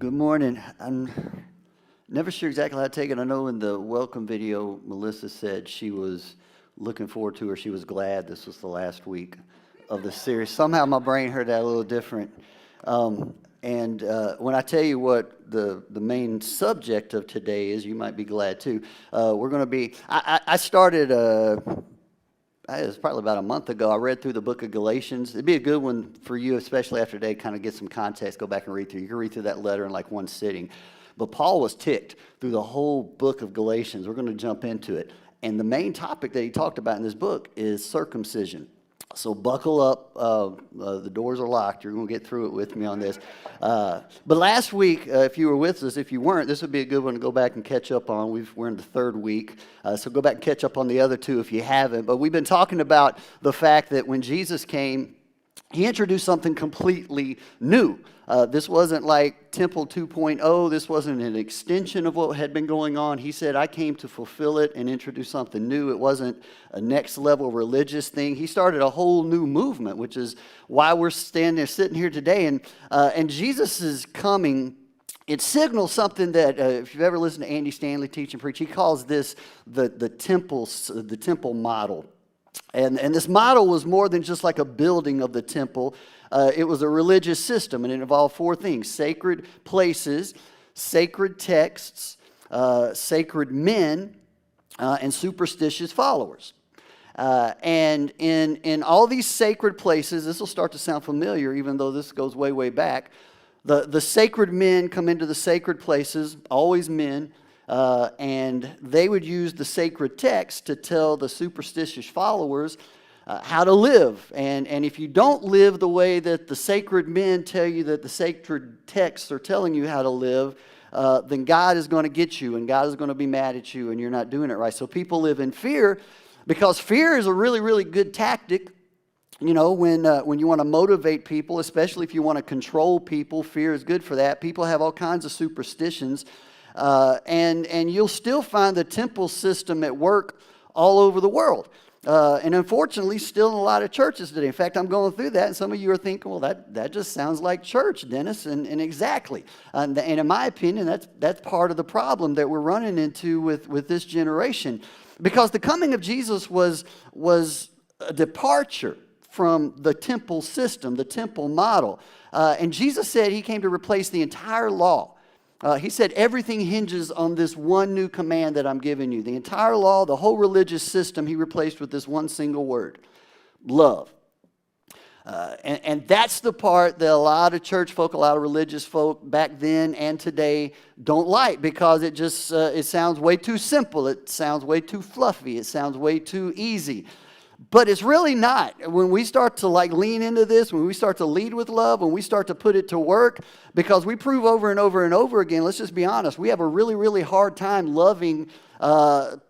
Good morning. I'm never sure exactly how to take it. I know in the welcome video, Melissa said she was looking forward to, or she was glad this was the last week of the series. Somehow my brain heard that a little different. When I tell you what the main subject of today is, you might be glad too. We're going to be, I started, it was probably about a month ago. I read through the book of Galatians. It'd be a good one for you, especially after today, kind of get some context, go back and read through. You can read through that letter in like one sitting. But Paul was ticked through the whole book of Galatians. We're going to jump into it. And the main topic that he talked about in this book is circumcision. So buckle up. The doors are locked. You're going to get through it with me on this. But last week, if you were with us, if you weren't, this would be a good one to go back and catch up on. We're in the third week. So go back and catch up on the other two if you haven't. But we've been talking about the fact that when Jesus came, he introduced something completely new. This wasn't like Temple 2.0. This wasn't an extension of what had been going on. He said, I came to fulfill it and introduce something new. It wasn't a next level religious thing. He started a whole new movement, which is why we're sitting here today. And Jesus' coming, it signals something that, if you've ever listened to Andy Stanley teach and preach, he calls this the temple model. And this model was more than just like a building of the temple. It was a religious system, and it involved four things: sacred places, sacred texts, sacred men, and superstitious followers. And in all these sacred places, this will start to sound familiar, even though this goes way, way back. The sacred men come into the sacred places, always men. And they would use the sacred text to tell the superstitious followers how to live. And if you don't live the way that the sacred men tell you that the sacred texts are telling you how to live, then God is going to get you, and God is going to be mad at you, and you're not doing it right. So people live in fear, because fear is a really, really good tactic. You know, when you want to motivate people, especially if you want to control people, fear is good for that. People have all kinds of superstitions. And you'll still find the temple system at work all over the world. And unfortunately, still in a lot of churches today. In fact, I'm going through that, and some of you are thinking, well, that just sounds like church, Dennis, and exactly. And in my opinion, that's part of the problem that we're running into with this generation. Because the coming of Jesus was a departure from the temple system, the temple model. And Jesus said he came to replace the entire law. He said everything hinges on this one new command that I'm giving you. The entire law, the whole religious system, he replaced with this one single word: love. And that's the part that a lot of church folk, a lot of religious folk back then and today don't like, because it just it sounds way too simple. It sounds way too fluffy. It sounds way too easy. But it's really not. When we start to lean into this, when we start to lead with love, when we start to put it to work, because we prove over and over and over again, let's just be honest, we have a really, really hard time loving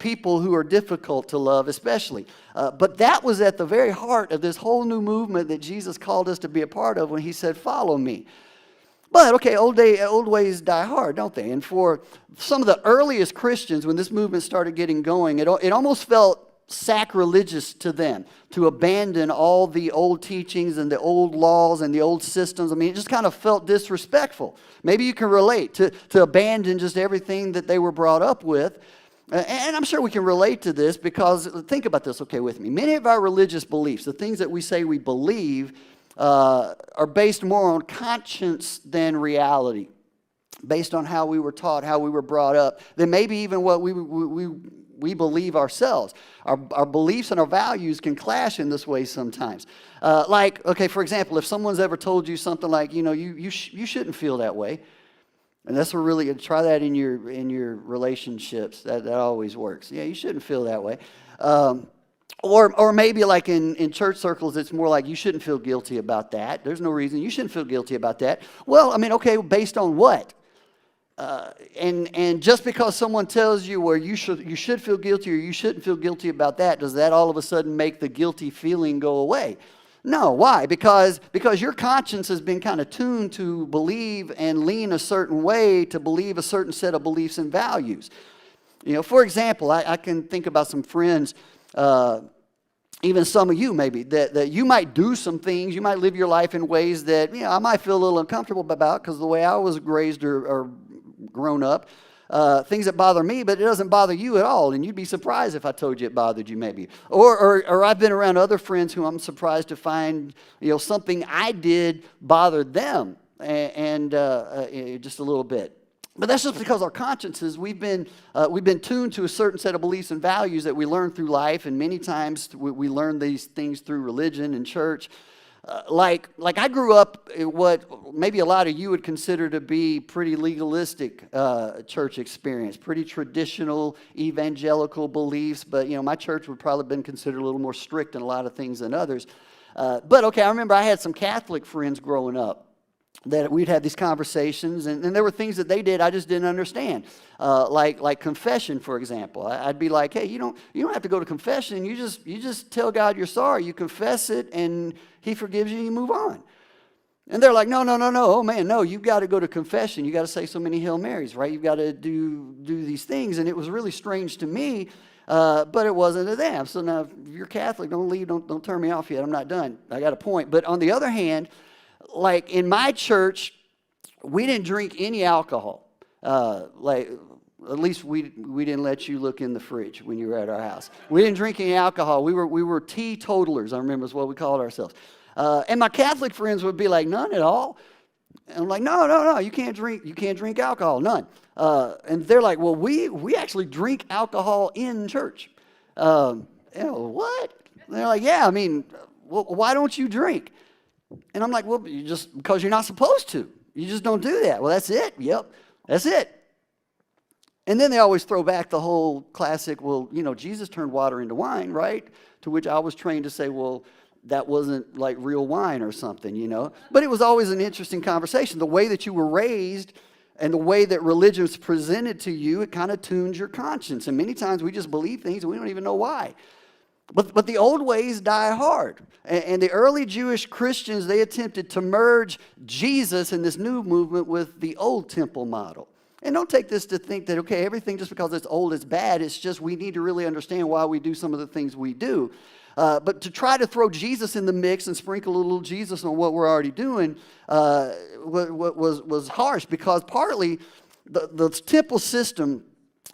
people who are difficult to love, especially. But that was at the very heart of this whole new movement that Jesus called us to be a part of when he said, follow me. But, okay, old ways die hard, don't they? And for some of the earliest Christians, when this movement started getting going, it almost felt sacrilegious to them to abandon all the old teachings and the old laws and the old systems. I mean, it just kind of felt disrespectful. Maybe you can relate to abandon just everything that they were brought up with. And I'm sure we can relate to this, because think about this, okay, with me. Many of our religious beliefs, the things that we say we believe, are based more on conscience than reality, based on how we were taught, how we were brought up, than maybe even what we believe ourselves. Our beliefs and our values can clash in this way sometimes. Okay, for example, if someone's ever told you something like, you shouldn't feel that way, and that's really, try that in your relationships. That always works. Yeah, you shouldn't feel that way. Or maybe like in church circles, it's more like, you shouldn't feel guilty about that. There's no reason you shouldn't feel guilty about that. Well, I mean, okay, based on what? And just because someone tells you where you should feel guilty or you shouldn't feel guilty about that, does that all of a sudden make the guilty feeling go away? No. Why? Because your conscience has been kind of tuned to believe and lean a certain way, to believe a certain set of beliefs and values. For example, I can think about some friends even some of you maybe, that you might do some things, you might live your life in ways that, I might feel a little uncomfortable about because the way I was raised or grown up, things that bother me, but it doesn't bother you at all. And you'd be surprised if I told you it bothered you maybe. Or I've been around other friends who I'm surprised to find, something I did bothered them and just a little bit. But that's just because our consciences, we've been tuned to a certain set of beliefs and values that we learn through life, and many times we learn these things through religion and church. Like I grew up in what maybe a lot of you would consider to be pretty legalistic church experience, pretty traditional evangelical beliefs, but my church would probably have been considered a little more strict in a lot of things than others. But okay, I remember I had some Catholic friends growing up that we'd have these conversations, and there were things that they did I just didn't understand, like confession, for example. I'd be like, hey, you don't have to go to confession. You just tell God you're sorry. You confess it, and He forgives you, and you move on. And they're like, no, oh man, no, you've got to go to confession. You got to say so many Hail Marys, right? You've got to do these things, and it was really strange to me, but it wasn't to them. So now, if you're Catholic, don't leave, don't turn me off yet. I'm not done. I got a point. But on the other hand, like in my church, we didn't drink any alcohol. At least we didn't let you look in the fridge when you were at our house. We didn't drink any alcohol. We were teetotalers, I remember is what we called ourselves. And my Catholic friends would be like, none at all. And I'm like, no, you can't drink alcohol, none. And they're like, well, we actually drink alcohol in church. What? And they're like, yeah, well, why don't you drink? And I'm like, well, because you're not supposed to. You just don't do that. Well, that's it. Yep, that's it. And then they always throw back the whole classic, well, Jesus turned water into wine, right? To which I was trained to say, well, that wasn't like real wine or something, But it was always an interesting conversation. The way that you were raised and the way that religion is presented to you, it kind of tunes your conscience. And many times we just believe things and we don't even know why. But the old ways die hard. And the early Jewish Christians, they attempted to merge Jesus in this new movement with the old temple model. And don't take this to think that, okay, everything just because it's old is bad. It's just we need to really understand why we do some of the things we do. But to try to throw Jesus in the mix and sprinkle a little Jesus on what we're already doing was harsh, because partly the temple system,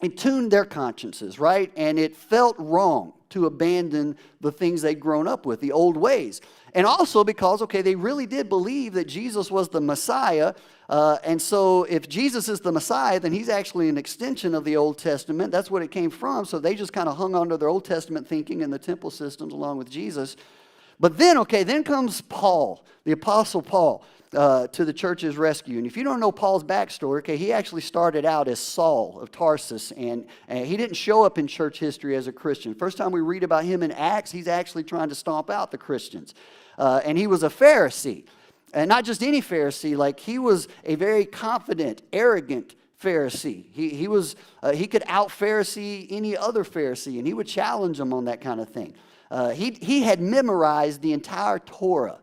it tuned their consciences, right? And it felt wrong to abandon the things they'd grown up with, the old ways. And also because, okay, they really did believe that Jesus was the Messiah. And so if Jesus is the Messiah, then he's actually an extension of the Old Testament. That's what it came from. So they just kind of hung on to their Old Testament thinking and the temple systems along with Jesus. But then, okay, then comes Paul, the Apostle Paul, to the church's rescue. And if you don't know Paul's backstory, okay, he actually started out as Saul of Tarsus, and he didn't show up in church history as a Christian. First time we read about him in Acts, he's actually trying to stomp out the Christians. And he was a Pharisee. And not just any Pharisee, like he was a very confident, arrogant Pharisee. He could out-Pharisee any other Pharisee, and he would challenge them on that kind of thing. He had memorized the entire Torah.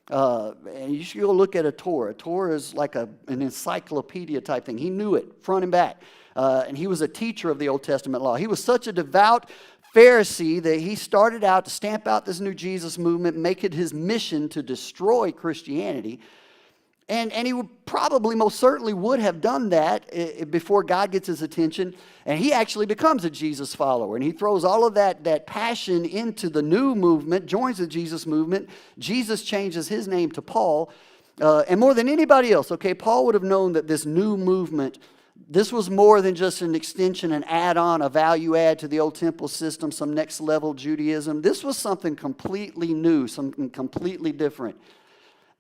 And you should go look at a Torah. A Torah is like an encyclopedia type thing. He knew it front and back. And he was a teacher of the Old Testament law. He was such a devout Pharisee that he started out to stamp out this new Jesus movement, make it his mission to destroy Christianity. And he would probably, most certainly would have done that before God gets his attention. And he actually becomes a Jesus follower. And he throws all of that passion into the new movement, joins the Jesus movement. Jesus changes his name to Paul. And more than anybody else, okay, Paul would have known that this new movement, this was more than just an extension, an add-on, a value add to the old temple system, some next level Judaism. This was something completely new, something completely different.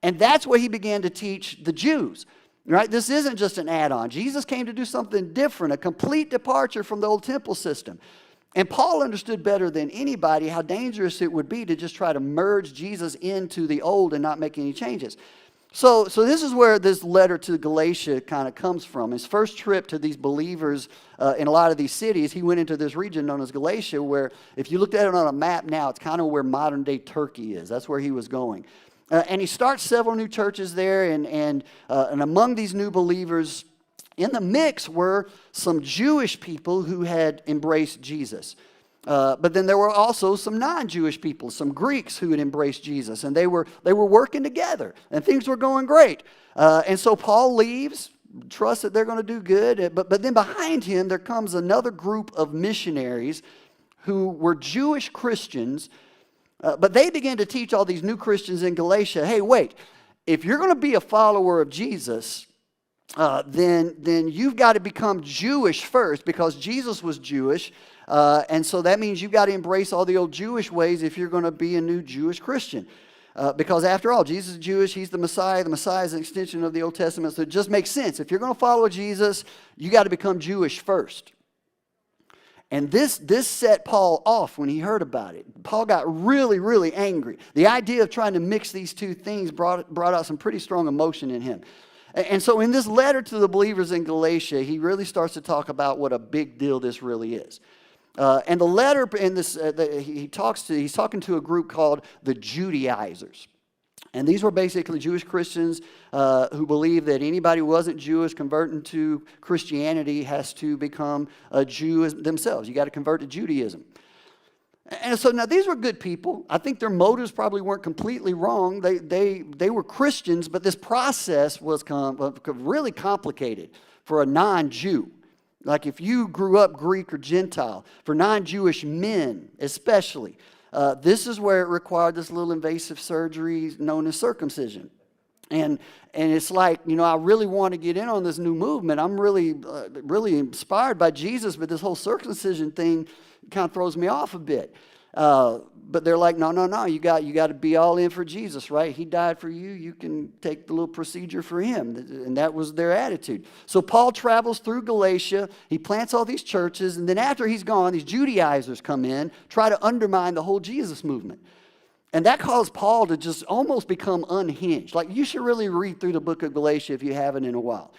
And that's what he began to teach the Jews, right? This isn't just an add-on. Jesus came to do something different, a complete departure from the old temple system. And Paul understood better than anybody how dangerous it would be to just try to merge Jesus into the old and not make any changes. So this is where this letter to Galatia kind of comes from. His first trip to these believers in a lot of these cities, he went into this region known as Galatia, where if you looked at it on a map now, it's kind of where modern-day Turkey is. That's where he was going. And he starts several new churches there, and among these new believers, in the mix were some Jewish people who had embraced Jesus. But then there were also some non-Jewish people, some Greeks who had embraced Jesus, and they were working together, and things were going great. And so Paul leaves, trusts that they're going to do good. But then behind him, there comes another group of missionaries who were Jewish Christians, but they began to teach all these new Christians in Galatia, hey, wait, if you're going to be a follower of Jesus, then you've got to become Jewish first, because Jesus was Jewish. And so that means you've got to embrace all the old Jewish ways if you're going to be a new Jewish Christian. Because after all, Jesus is Jewish, he's the Messiah. The Messiah is an extension of the Old Testament. So it just makes sense. If you're going to follow Jesus, you got to become Jewish first. And this set Paul off when he heard about it. Paul got really, really angry. The idea of trying to mix these two things brought out some pretty strong emotion in him. And so in this letter to the believers in Galatia, he really starts to talk about what a big deal this really is. And the letter in this, he's talking to a group called the Judaizers. And these were basically Jewish Christians who believed that anybody who wasn't Jewish converting to Christianity has to become a Jew themselves. You got to convert to Judaism. And so now these were good people. I think their motives probably weren't completely wrong. They were Christians, but this process was really complicated for a non-Jew. Like if you grew up Greek or Gentile, for non-Jewish men especially, this is where it required this little invasive surgery known as circumcision. And it's like, I really want to get in on this new movement. I'm really inspired by Jesus, but this whole circumcision thing kind of throws me off a bit. But they're like, no, you got to be all in for Jesus, right? He died for you. You can take the little procedure for him. And that was their attitude. So Paul travels through Galatia. He plants all these churches. And then after he's gone, these Judaizers come in, try to undermine the whole Jesus movement. And that caused Paul to just almost become unhinged. Like, you should really read through the book of Galatia if you haven't in a while.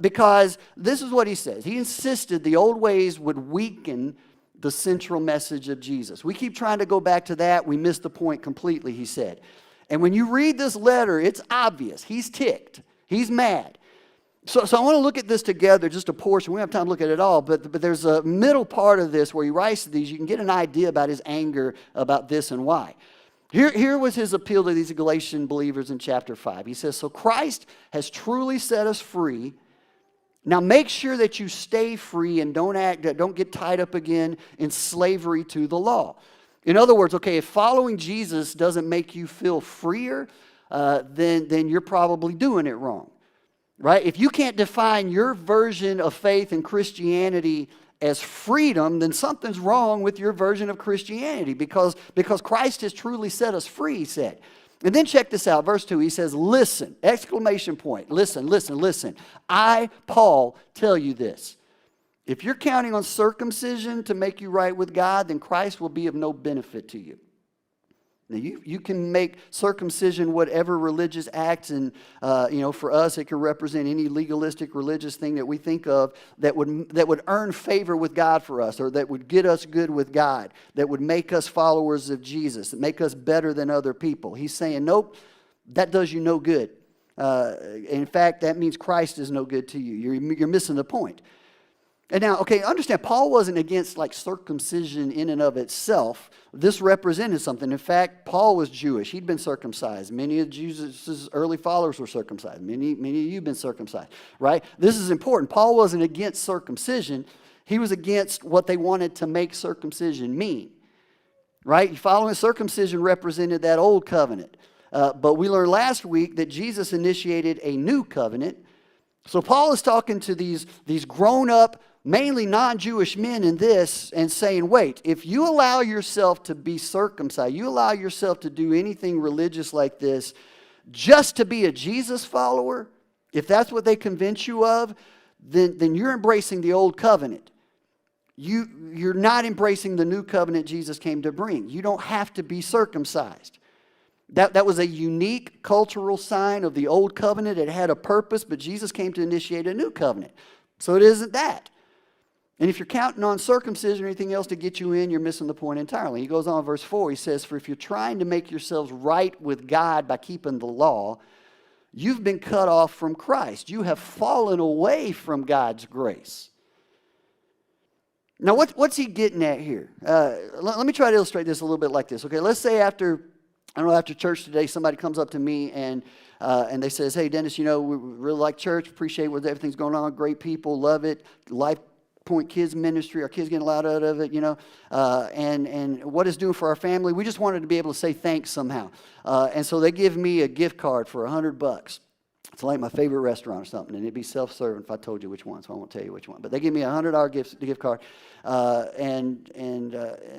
Because this is what he says. He insisted the old ways would weaken the central message of Jesus. We keep trying to go back to that. We miss the point completely, he said. And when you read this letter, it's obvious. He's ticked. He's mad. So I want to look at this together, just a portion. We don't have time to look at it all, but there's a middle part of this where he writes these. You can get an idea about his anger about this and why. Here was his appeal to these Galatian believers in chapter 5. He says, so Christ has truly set us free. Now make sure that you stay free and don't get tied up again in slavery to the law. In other words, okay, if following Jesus doesn't make you feel freer, then you're probably doing it wrong, right? If you can't define your version of faith and Christianity as freedom, then something's wrong with your version of Christianity because Christ has truly set us free, he said. And then check this out, verse 2, he says, listen, exclamation point, listen. I, Paul, tell you this. If you're counting on circumcision to make you right with God, then Christ will be of no benefit to you. Now, you can make circumcision whatever religious acts, and for us it can represent any legalistic religious thing that we think of that would earn favor with God for us, or that would get us good with God, that would make us followers of Jesus, that make us better than other people. He's saying, nope, that does you no good. In fact, that means Christ is no good to you. You're missing the point. And now, okay, understand, Paul wasn't against like circumcision in and of itself. This represented something. In fact, Paul was Jewish. He'd been circumcised. Many of Jesus' early followers were circumcised. Many of you have been circumcised, right? This is important. Paul wasn't against circumcision. He was against what they wanted to make circumcision mean, right? Following circumcision represented that old covenant. But we learned last week that Jesus initiated a new covenant. So Paul is talking to these grown-up, mainly non-Jewish men in this and saying, wait, if you allow yourself to be circumcised, you allow yourself to do anything religious like this just to be a Jesus follower, if that's what they convince you of, then you're embracing the old covenant. You're not embracing the new covenant Jesus came to bring. You don't have to be circumcised. That was a unique cultural sign of the old covenant. It had a purpose, but Jesus came to initiate a new covenant. So it isn't that. And if you're counting on circumcision or anything else to get you in, you're missing the point entirely. He goes on, verse 4, he says, for if you're trying to make yourselves right with God by keeping the law, you've been cut off from Christ. You have fallen away from God's grace. Now, what's he getting at here? Let me try to illustrate this a little bit like this. Okay, let's say after church today, somebody comes up to me and they says, "Hey, Dennis, we really like church, appreciate what everything's going on, great people, love it, Life Point Kids Ministry, our kids getting a lot out of it, and what it's doing for our family. We just wanted to be able to say thanks somehow." And so they give me a gift card for $100. It's like my favorite restaurant or something, and it'd be self-serving if I told you which one, so I won't tell you which one. But they give me a $100 gift card, and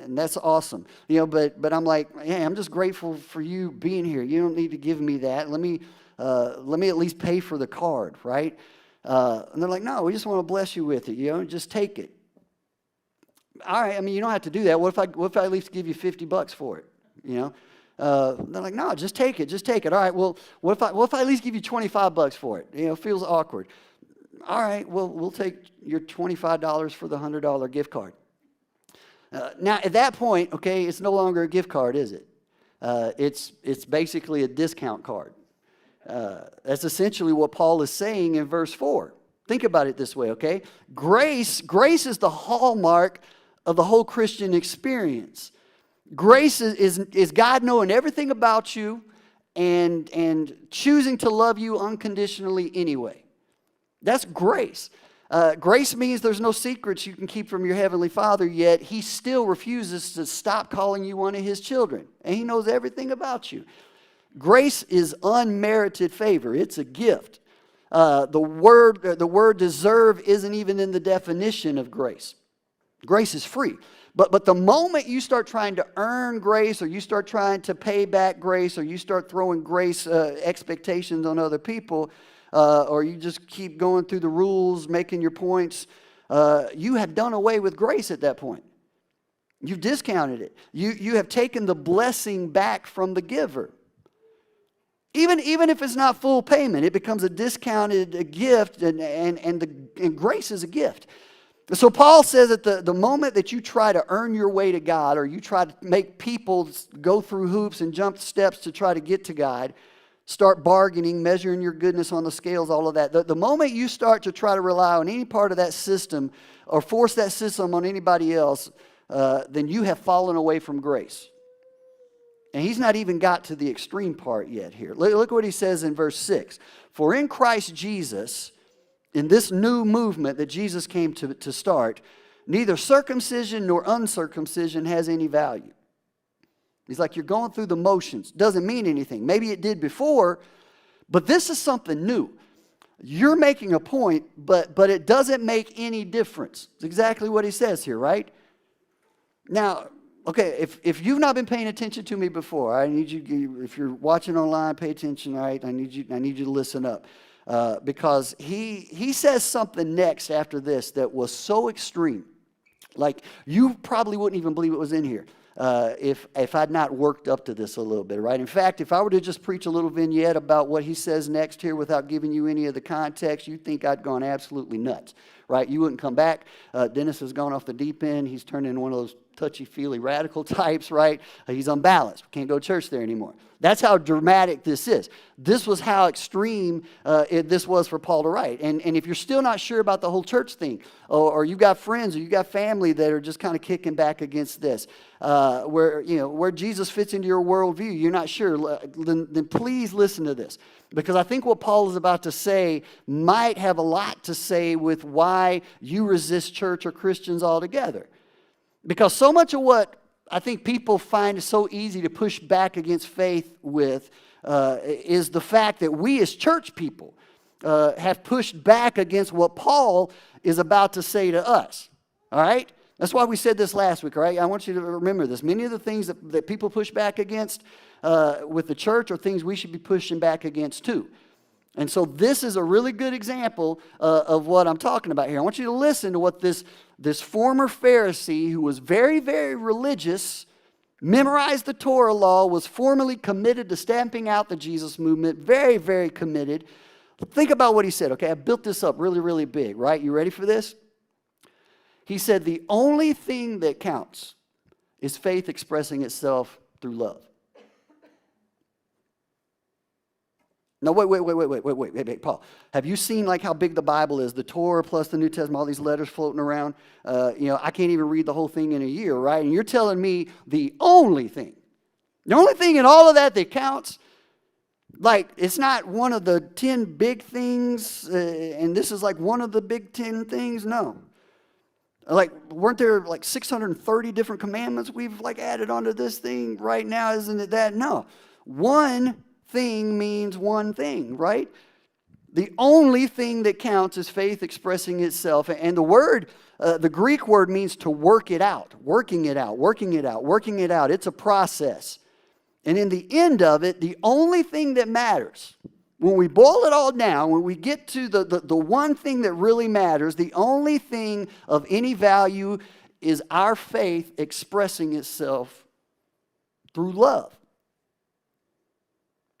that's awesome. But I'm like, hey, I'm just grateful for you being here. You don't need to give me that. Let me at least pay for the card, right? And they're like, no, we just want to bless you with it. Just take it. All right, I mean, you don't have to do that. What if I at least give you $50 for it? They're like, no, just take it. All right, well, what if I at least give you $25 for it? It feels awkward. All right, well, we'll take your $25 for the $100 gift card. Now, at that point, okay, it's no longer a gift card, is it? It's basically a discount card. That's essentially what Paul is saying in verse 4. Think about it this way, okay? Grace is the hallmark of the whole Christian experience. Grace is God knowing everything about you and choosing to love you unconditionally anyway. That's grace. Grace means there's no secrets you can keep from your Heavenly Father, yet He still refuses to stop calling you one of His children. And He knows everything about you. Grace is unmerited favor. It's a gift. The word deserve isn't even in the definition of grace. Grace is free. But the moment you start trying to earn grace, or you start trying to pay back grace, or you start throwing grace expectations on other people, or you just keep going through the rules, making your points, you have done away with grace at that point. You've discounted it. You have taken the blessing back from the giver. Even if it's not full payment, it becomes a discounted gift, and grace is a gift. So Paul says that the moment that you try to earn your way to God, or you try to make people go through hoops and jump steps to try to get to God, start bargaining, measuring your goodness on the scales, all of that. The moment you start to try to rely on any part of that system or force that system on anybody else, then you have fallen away from grace. And he's not even got to the extreme part yet here. Look what he says in verse 6. For in Christ Jesus, in this new movement that Jesus came to start, neither circumcision nor uncircumcision has any value. He's like, you're going through the motions. Doesn't mean anything. Maybe it did before, but this is something new. You're making a point, but it doesn't make any difference. It's exactly what he says here, right? Now, okay, if you've not been paying attention to me before, I need you, if you're watching online, pay attention, all right? I need you to listen up. Because he says something next after this that was so extreme. Like, you probably wouldn't even believe it was in here if I'd not worked up to this a little bit, right? In fact, if I were to just preach a little vignette about what he says next here without giving you any of the context, you'd think I'd gone absolutely nuts, right? You wouldn't come back. Dennis has gone off the deep end. He's turned into one of those touchy-feely radical types, right? He's unbalanced. We can't go to church there anymore. That's how dramatic this is. This was how extreme this was for Paul to write. And if you're still not sure about the whole church thing, or you got friends or you got family that are just kind of kicking back against this, where Jesus fits into your worldview, you're not sure, then please listen to this. Because I think what Paul is about to say might have a lot to say with why you resist church or Christians altogether. Because so much of what I think people find it so easy to push back against faith with is the fact that we as church people have pushed back against what Paul is about to say to us. All right? That's why we said this last week, all right? I want you to remember this. Many of the things that people push back against with the church are things we should be pushing back against too. And so this is a really good example of what I'm talking about here. I want you to listen to what this former Pharisee, who was very, very religious, memorized the Torah law, was formally committed to stamping out the Jesus movement, very, very committed. Think about what he said, okay? I built this up really, really big, right? You ready for this? He said, the only thing that counts is faith expressing itself through love. No, wait, Paul. Have you seen like how big the Bible is? The Torah plus the New Testament, all these letters floating around. I can't even read the whole thing in a year, right? And you're telling me the only thing in all of that counts, like it's not one of the 10 big things, and this is like one of the big 10 things? No. Like, weren't there like 630 different commandments we've like added onto this thing right now? Isn't it that? No. One thing means one thing, right? The only thing that counts is faith expressing itself. And the word, the Greek word means to work it out, working it out. It's a process. And in the end of it, the only thing that matters, when we boil it all down, when we get to the one thing that really matters, the only thing of any value is our faith expressing itself through love.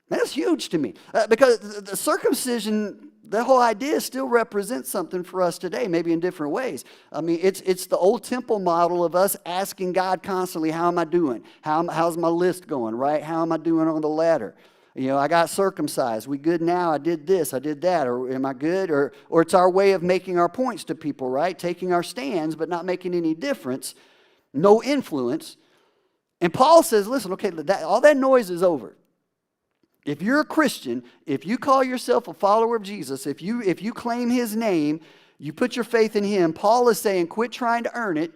That's huge to me because the circumcision, the whole idea still represents something for us today, maybe in different ways. I mean, it's the old temple model of us asking God constantly, how am I doing? How's my list going, right? How am I doing on the ladder? I got circumcised. We good now? I did this, I did that. Or am I good? Or it's our way of making our points to people, right? Taking our stands, but not making any difference. No influence. And Paul says, listen, okay, all that noise is over. If you're a Christian, if you call yourself a follower of Jesus, if you claim his name, you put your faith in him, Paul is saying quit trying to earn it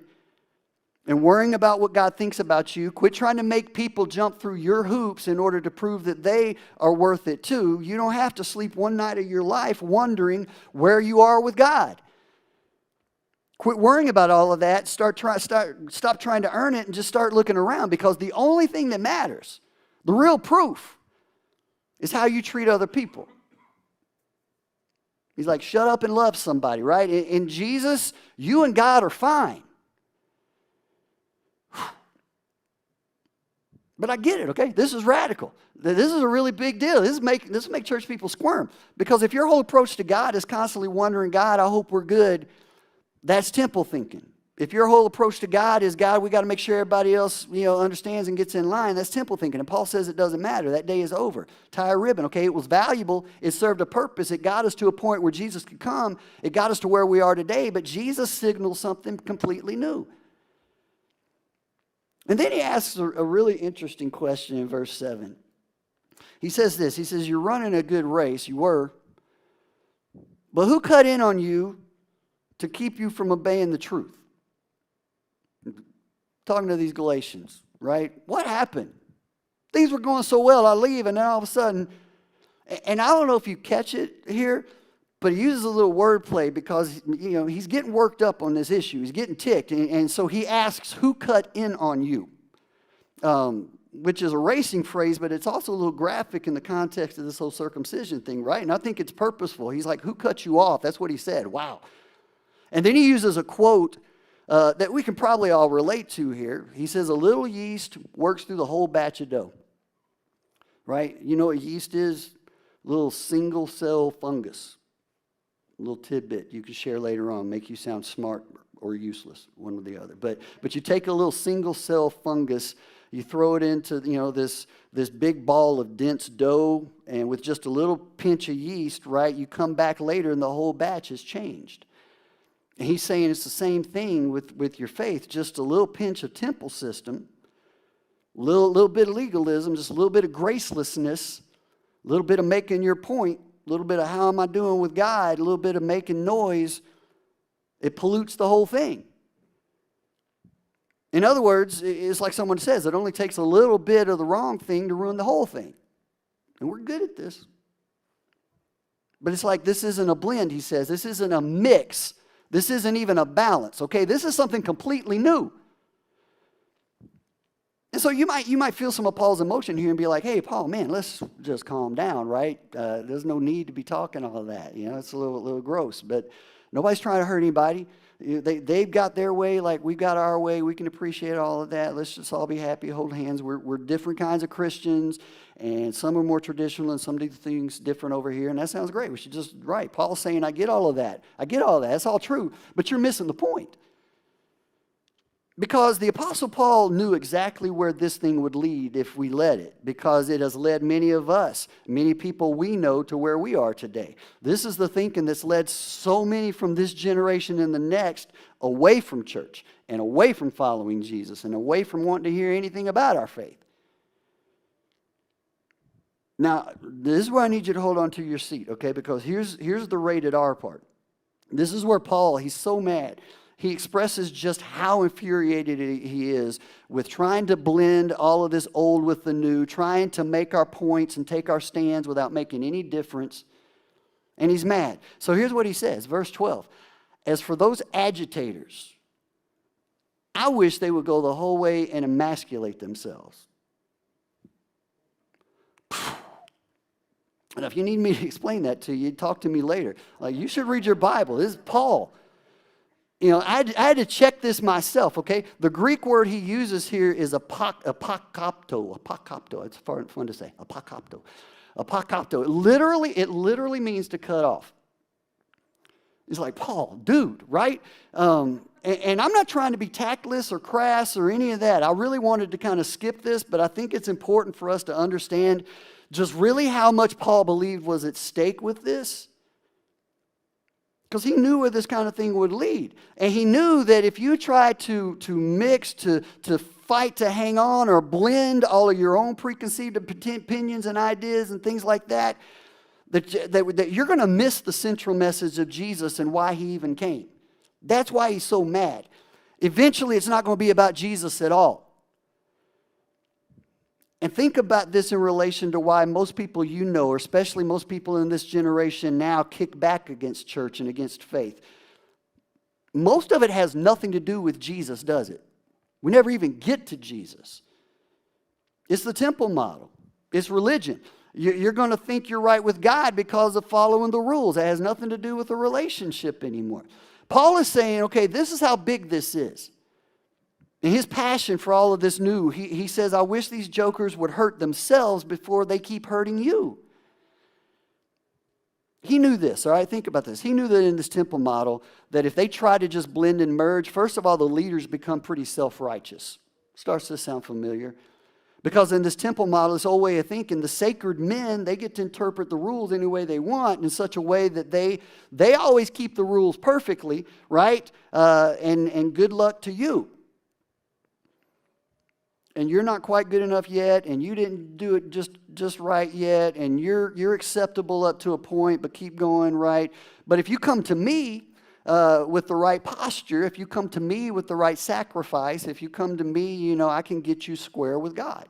and worrying about what God thinks about you. Quit trying to make people jump through your hoops in order to prove that they are worth it too. You don't have to sleep one night of your life wondering where you are with God. Quit worrying about all of that. Stop trying to earn it and just start looking around, because the only thing that matters, the real proof, is how you treat other people. He's like, shut up and love somebody, right? In Jesus, you and God are fine. But I get it, okay? This is radical. This is a really big deal. This will make church people squirm. Because if your whole approach to God is constantly wondering, God, I hope we're good, that's temple thinking. If your whole approach to God is, God, we got to make sure everybody else, understands and gets in line, that's temple thinking. And Paul says it doesn't matter. That day is over. Tie a ribbon, okay? It was valuable. It served a purpose. It got us to a point where Jesus could come. It got us to where we are today. But Jesus signals something completely new. And then he asks a really interesting question in verse 7. He says this. He says, you're running a good race. You were. But who cut in on you to keep you from obeying the truth? Talking to these Galatians, right? What happened? Things were going so well, I leave, and then all of a sudden, and I don't know if you catch it here, but he uses a little wordplay because, he's getting worked up on this issue. He's getting ticked, and so he asks, who cut in on you? Which is a racing phrase, but it's also a little graphic in the context of this whole circumcision thing, right? And I think it's purposeful. He's like, who cut you off? That's what he said. Wow. And then he uses a quote that we can probably all relate to here. He says, a little yeast works through the whole batch of dough. Right? You know what yeast is? A little single cell fungus. A little tidbit you can share later on, make you sound smart or useless, one or the other. But you take a little single cell fungus, you throw it into this big ball of dense dough, and with just a little pinch of yeast, right, you come back later and the whole batch has changed. And he's saying it's the same thing with your faith, just a little pinch of temple system, a little bit of legalism, just a little bit of gracelessness, a little bit of making your point, a little bit of how am I doing with God, a little bit of making noise. It pollutes the whole thing. In other words, it's like someone says, it only takes a little bit of the wrong thing to ruin the whole thing. And we're good at this. But it's like this isn't a blend, he says. This isn't a mix. This isn't even a balance, okay? This is something completely new. And so you might feel some of Paul's emotion here and be like, hey, Paul, man, let's just calm down, right? There's no need to be talking all of that. It's a little gross. But nobody's trying to hurt anybody. They've got their way like we've got our way. We can appreciate all of that. Let's just all be happy, hold hands. We're different kinds of Christians, and some are more traditional and some do things different over here, and that sounds great. We should just, right. Paul's saying, I get all of that. I get all of that. That's all true, but you're missing the point. Because the Apostle Paul knew exactly where this thing would lead if we let it, because it has led many of us, many people we know, to where we are today. This is the thinking that's led so many from this generation and the next away from church and away from following Jesus and away from wanting to hear anything about our faith. Now, this is where I need you to hold on to your seat, okay? Because here's the rated R part. This is where Paul, he's so mad. He expresses just how infuriated he is with trying to blend all of this old with the new, trying to make our points and take our stands without making any difference. And he's mad. So here's what he says, verse 12. As for those agitators, I wish they would go the whole way and emasculate themselves. And if you need me to explain that to you, talk to me later. Like, you should read your Bible. This is Paul. You know, I had to check this myself, okay? The Greek word he uses here is apokopto. Apokopto. It's fun to say. Apokopto. Apokopto. It literally means to cut off. It's like, Paul, dude, right? And I'm not trying to be tactless or crass or any of that. I really wanted to kind of skip this, but I think it's important for us to understand just really how much Paul believed was at stake with this. Because he knew where this kind of thing would lead. And he knew that if you try to mix, to fight to hang on or blend all of your own preconceived opinions and ideas and things like that, that you're going to miss the central message of Jesus and why he even came. That's why he's so mad. Eventually, it's not going to be about Jesus at all. And think about this in relation to why most people you know, or especially most people in this generation now, kick back against church and against faith. Most of it has nothing to do with Jesus, does it? We never even get to Jesus. It's the temple model. It's religion. You're going to think you're right with God because of following the rules. It has nothing to do with the relationship anymore. Paul is saying, okay, this is how big this is. And his passion for all of this new, he says, I wish these jokers would hurt themselves before they keep hurting you. He knew this, all right? Think about this. He knew that in this temple model, that if they try to just blend and merge, first of all, the leaders become pretty self-righteous. Starts to sound familiar. Because in this temple model, this old way of thinking, the sacred men, they get to interpret the rules any way they want in such a way that they always keep the rules perfectly, right? And good luck to you. And you're not quite good enough yet, and you didn't do it just right yet, and you're acceptable up to a point, but keep going right. But if you come to me with the right posture, if you come to me with the right sacrifice, if you come to me, I can get you square with God.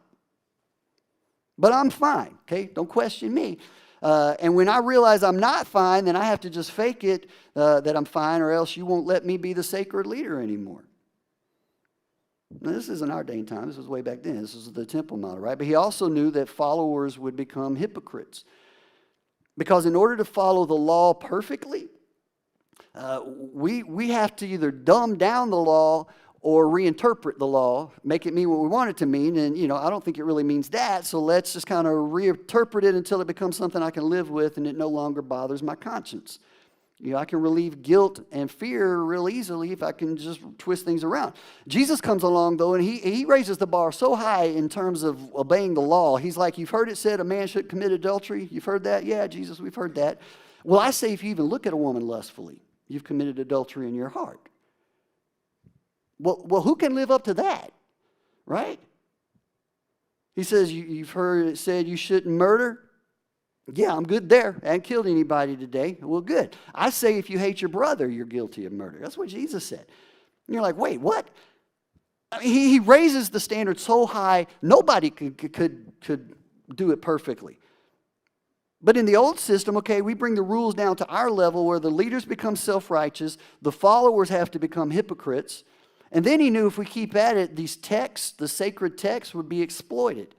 But I'm fine, okay? Don't question me. And when I realize I'm not fine, then I have to just fake it that I'm fine, or else you won't let me be the sacred leader anymore. Now, this isn't our day and time. This was way back then. This was the temple model, right? But he also knew that followers would become hypocrites. Because in order to follow the law perfectly, we have to either dumb down the law or reinterpret the law, make it mean what we want it to mean. And, I don't think it really means that. So let's just kind of reinterpret it until it becomes something I can live with and it no longer bothers my conscience. I can relieve guilt and fear real easily if I can just twist things around. Jesus comes along, though, and he raises the bar so high in terms of obeying the law. He's like, you've heard it said a man should commit adultery. You've heard that? Yeah, Jesus, we've heard that. Well, I say if you even look at a woman lustfully, you've committed adultery in your heart. Well, who can live up to that, right? He says, you've heard it said you shouldn't murder. Yeah, I'm good there. I haven't killed anybody today. Well, good. I say if you hate your brother, you're guilty of murder. That's what Jesus said. And you're like, wait, what? I mean, he raises the standard so high, nobody could do it perfectly. But in the old system, okay, we bring the rules down to our level where the leaders become self-righteous, the followers have to become hypocrites. And then he knew if we keep at it, these texts, the sacred texts, would be exploited.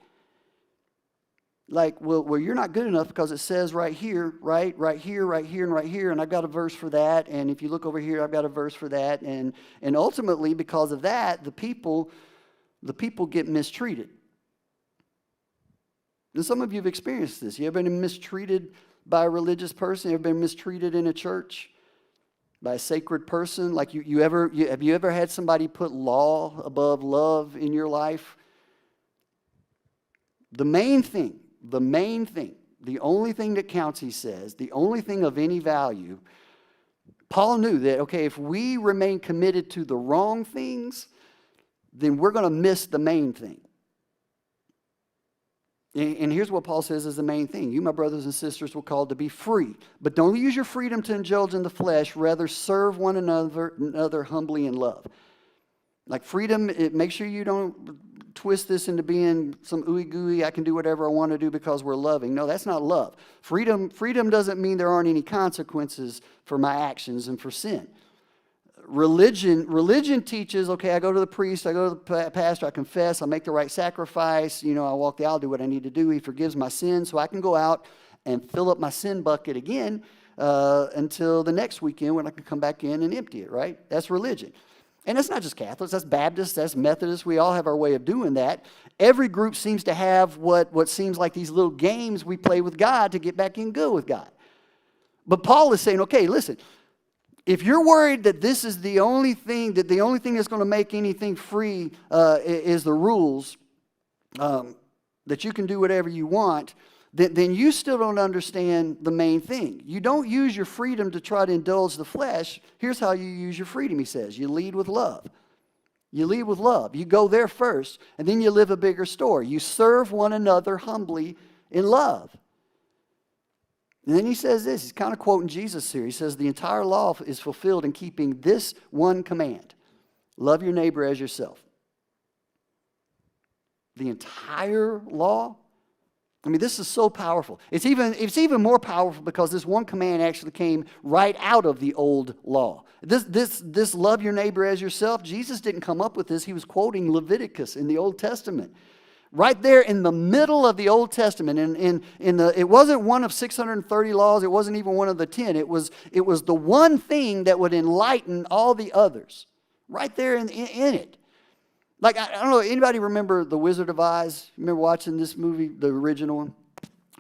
Like, well, you're not good enough because it says right here, right here, and right here, and I've got a verse for that, and if you look over here, I've got a verse for that, and ultimately, because of that, the people get mistreated. And some of you have experienced this. You ever been mistreated by a religious person? You ever been mistreated in a church? by a sacred person? Like have you ever had somebody put law above love in your life? The main thing, the only thing that counts, he says, the only thing of any value, Paul knew that, okay, if we remain committed to the wrong things, then we're going to miss the main thing. And here's what Paul says is the main thing. You, my brothers and sisters, were called to be free. But don't use your freedom to indulge in the flesh. Rather, serve one another humbly in love. Like freedom, make sure you don't twist this into being some ooey gooey, I can do whatever I want to do because we're loving. No, that's not love. Freedom doesn't mean there aren't any consequences for my actions and for sin. Religion teaches, okay, I go to the priest, I go to the pastor, I confess, I make the right sacrifice, I walk the aisle, do what I need to do. He forgives my sins, so I can go out and fill up my sin bucket again until the next weekend when I can come back in and empty it, right? That's religion. And that's not just Catholics, that's Baptists, that's Methodists. We all have our way of doing that. Every group seems to have what seems like these little games we play with God to get back in good with God. But Paul is saying, okay, listen, if you're worried that this is the only thing that's going to make anything free is the rules, that you can do whatever you want, then you still don't understand the main thing. You don't use your freedom to try to indulge the flesh. Here's how you use your freedom, he says. You lead with love. You lead with love. You go there first, and then you live a bigger story. You serve one another humbly in love. And then he says this, he's kind of quoting Jesus here. He says, the entire law is fulfilled in keeping this one command. Love your neighbor as yourself. The entire law? I mean, this is so powerful. It's even more powerful because this one command actually came right out of the old law. This love your neighbor as yourself, Jesus didn't come up with this. He was quoting Leviticus in the Old Testament. Right there in the middle of the Old Testament, it wasn't one of 630 laws. It wasn't even one of the 10. It was the one thing that would enlighten all the others. Right there in it. Like, I don't know, anybody remember The Wizard of Oz? Remember watching this movie, the original one?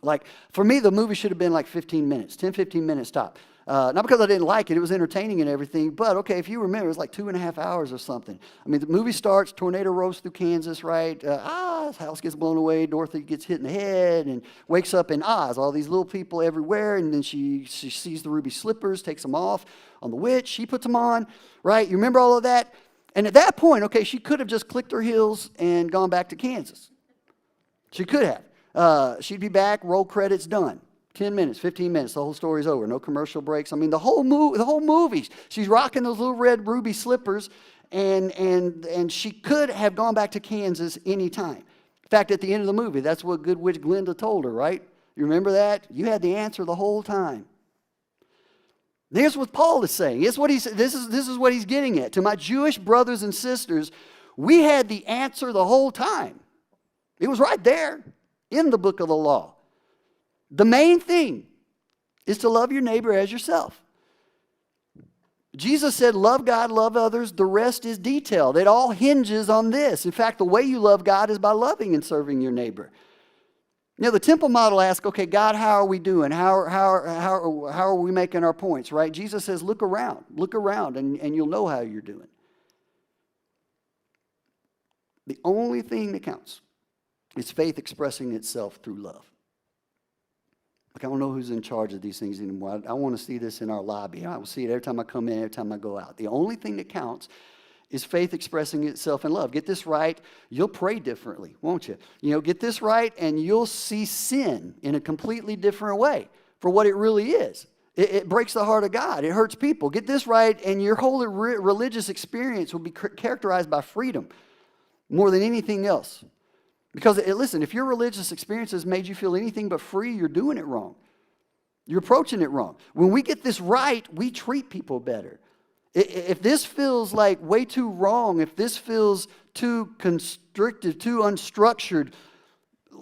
Like, for me, the movie should have been like 15 minutes, 10, 15 minutes top. Not because I didn't like it. It was entertaining and everything. But, okay, if you remember, it was like 2.5 hours or something. I mean, the movie starts, tornado rolls through Kansas, right? His house gets blown away. Dorothy gets hit in the head and wakes up in Oz. All these little people everywhere. And then she sees the ruby slippers, takes them off on the witch. She puts them on, right? You remember all of that? And at that point, okay, she could have just clicked her heels and gone back to Kansas. She could have. She'd be back, roll credits, done. 10 minutes, 15 minutes, the whole story's over. No commercial breaks. I mean, the whole movie, she's rocking those little red ruby slippers, and she could have gone back to Kansas anytime. In fact, at the end of the movie, that's what Good Witch Glinda told her, right? You remember that? You had the answer the whole time. Here's what Paul is saying. This is what he's getting at. To my Jewish brothers and sisters, we had the answer the whole time. It was right there in the book of the law. The main thing is to love your neighbor as yourself. Jesus said, love God, love others. The rest is detailed. It all hinges on this. In fact, the way you love God is by loving and serving your neighbor. The temple model asks, okay, God, how are we doing? How are we making our points, right? Jesus says, look around, and you'll know how you're doing. The only thing that counts is faith expressing itself through love. Like, I don't know who's in charge of these things anymore. I want to see this in our lobby. I will see it every time I come in, every time I go out. The only thing that counts is faith expressing itself in love. Get this right, you'll pray differently, won't you? Get this right, and you'll see sin in a completely different way for what it really is. It breaks the heart of God. It hurts people. Get this right, and your whole religious experience will be characterized by freedom more than anything else. Because, listen, if your religious experience has made you feel anything but free, you're doing it wrong. You're approaching it wrong. When we get this right, we treat people better. If this feels like way too wrong, if this feels too constrictive, too unstructured,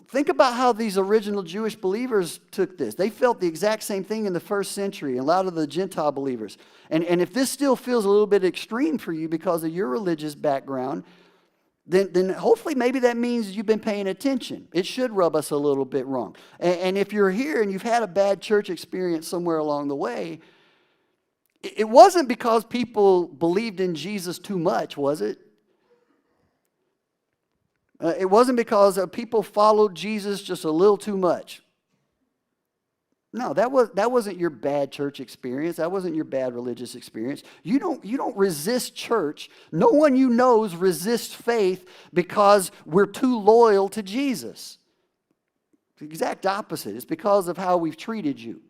think about how these original Jewish believers took this. They felt the exact same thing in the first century, and a lot of the Gentile believers. And if this still feels a little bit extreme for you because of your religious background, then hopefully maybe that means you've been paying attention. It should rub us a little bit wrong. And if you're here and you've had a bad church experience somewhere along the way, It wasn't because people believed in Jesus too much, was it? It wasn't because people followed Jesus just a little too much. No, that wasn't your bad church experience. That wasn't your bad religious experience. You don't resist church. No one you knows resists faith because we're too loyal to Jesus. It's the exact opposite. It's because of how we've treated you.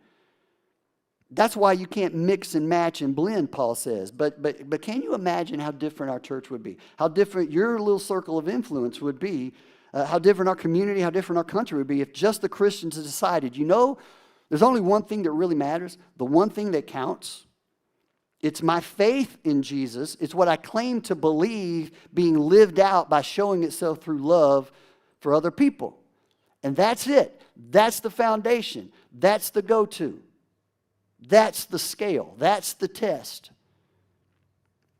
That's why you can't mix and match and blend, Paul says. But can you imagine how different our church would be? How different your little circle of influence would be? How different our community, how different our country would be if just the Christians had decided, there's only one thing that really matters, the one thing that counts. It's my faith in Jesus. It's what I claim to believe being lived out by showing itself through love for other people. And that's it. That's the foundation. That's the go-to. That's the scale. That's the test.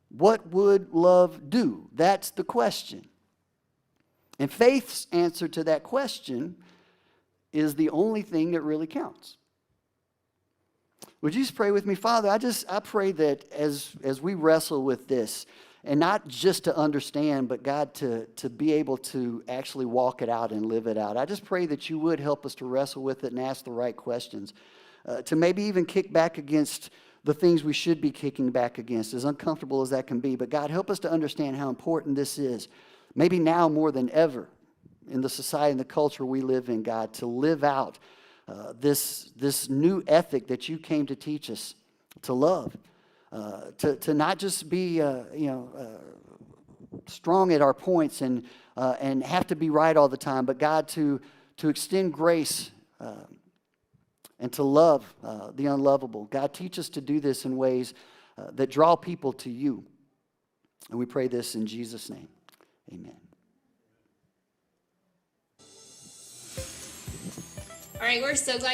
What would love do? That's the question. And faith's answer to that question is the only thing that really counts. Would you just pray with me? Father, I pray that as we wrestle with this, and not just to understand, but God, to be able to actually walk it out and live it out. I just pray that you would help us to wrestle with it and ask the right questions, to maybe even kick back against the things we should be kicking back against, as uncomfortable as that can be. But God, help us to understand how important this is, maybe now more than ever, in the society and the culture we live in, God, to live out this new ethic that you came to teach us, to love, to not just be strong at our points and have to be right all the time, but God, to extend grace and to love the unlovable. God, teach us to do this in ways that draw people to you. And we pray this in Jesus' name. Amen. All right, we're so glad